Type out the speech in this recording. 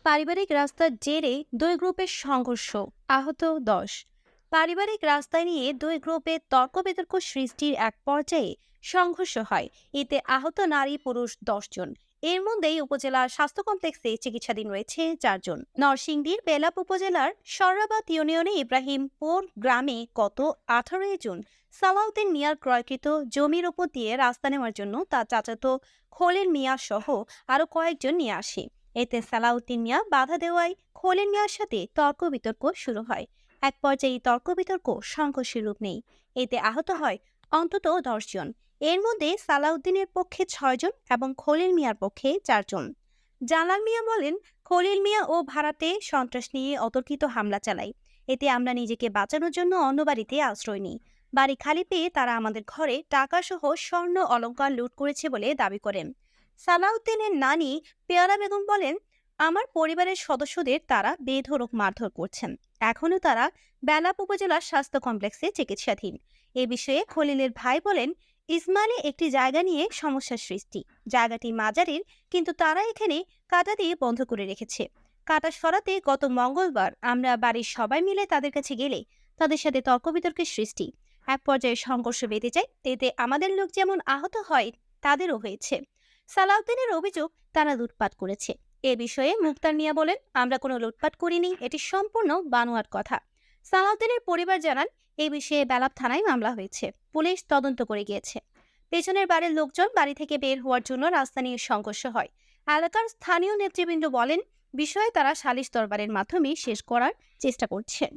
পারিবারিক রাস্তার জেরে দুই গ্রুপের সংঘর্ষ, আহত 10। পারিবারিক রাস্তা নিয়ে দুই গ্রুপে তর্ক বিতর্ক সৃষ্টির এক পর্যায়ে সংঘর্ষ হয়। এতে আহত নারী পুরুষ 10 জন। এর মধ্যেই উপজেলা স্বাস্থ্য কমপ্লেক্সে চিকিৎসাধীন রয়েছে 4 জন। নরসিংদীর বেলাব উপজেলার সর্রাবাদ ইউনিয়নে ইব্রাহিমপুর গ্রামে গত 18 জুন সালাউদ্দিন মিয়ার ক্রয়কৃত জমির উপর দিয়ে রাস্তা নেওয়ার জন্য তার চাচাতো খলিল মিয়া সহ আরো কয়েকজন নিয়ে আসে। এতে সালাউদ্দিন মিয়া বাধা দেওয়ায় খলিল মিয়ার সাথে তর্ক বিতর্ক শুরু হয়। এক পর্যায়ে তর্ক বিতর্ক সংঘর্ষের রূপ নেই। এতে আহত হয় অন্তত 10 জন। এর মধ্যে সালাউদ্দিনের পক্ষে 6 জন এবং খলিল মিয়ার পক্ষে 4 জন। জালাল মিয়া বলেন, খলিল মিয়া ও ভাড়াটে সন্ত্রাস নিয়ে অতর্কিত হামলা চালায়। এতে আমরা নিজেকে বাঁচানোর জন্য অন্য বাড়িতে আশ্রয় নিই। বাড়ি খালি পেয়ে তারা আমাদের ঘরে টাকা সহ স্বর্ণ অলংকার লুট করেছে বলে দাবি করেন। সালাউদ্দিনের নানি পেয়ারা বেগম বলেন, আমার পরিবারের সদস্যদের তারা বেধড়ক মারধর করছেন। এখনো তারা বেলাব উপজেলার স্বাস্থ্য কমপ্লেক্সে চিকিৎসাধীন। এ বিষয়ে খলিলের ভাই বলেন, ইসমাইলে একটি জায়গা নিয়ে সমস্যার সৃষ্টি। জায়গাটি মাজারের, কিন্তু তারা এখানে কাঁটা দিয়ে বন্ধ করে রেখেছে। কাঁটা সরাতে গত মঙ্গলবার আমরা বাড়ির সবাই মিলে তাদের কাছে গেলে তাদের সাথে তর্ক বিতর্কের সৃষ্টি। এক পর্যায়ে সংঘর্ষ বেঁধে যায়। এতে আমাদের লোক যেমন আহত হয়, তাদেরও হয়েছে। সালাউদ্দিনের অভিযোগ তারা লুটপাট করেছে। এ বিষয়ে মুক্তার মিয়া বলেন, আমরা কোনো লুটপাট করিনি, এটি সম্পূর্ণ বানোয়াট কথা। সালাউদ্দিনের পরিবার জানান, এই বিষয়ে বেলাব থানায় মামলা হয়েছে, পুলিশ তদন্ত করে গিয়েছে। পেছনের বাড়ির লোকজন বাড়ি থেকে বের হওয়ার জন্য রাস্তা নিয়ে সংঘর্ষ হয়। এলাকার স্থানীয় নেতৃবৃন্দ বলেন, বিষয়ে তারা সালিশ দরবারের মাধ্যমে শেষ করার চেষ্টা করছেন।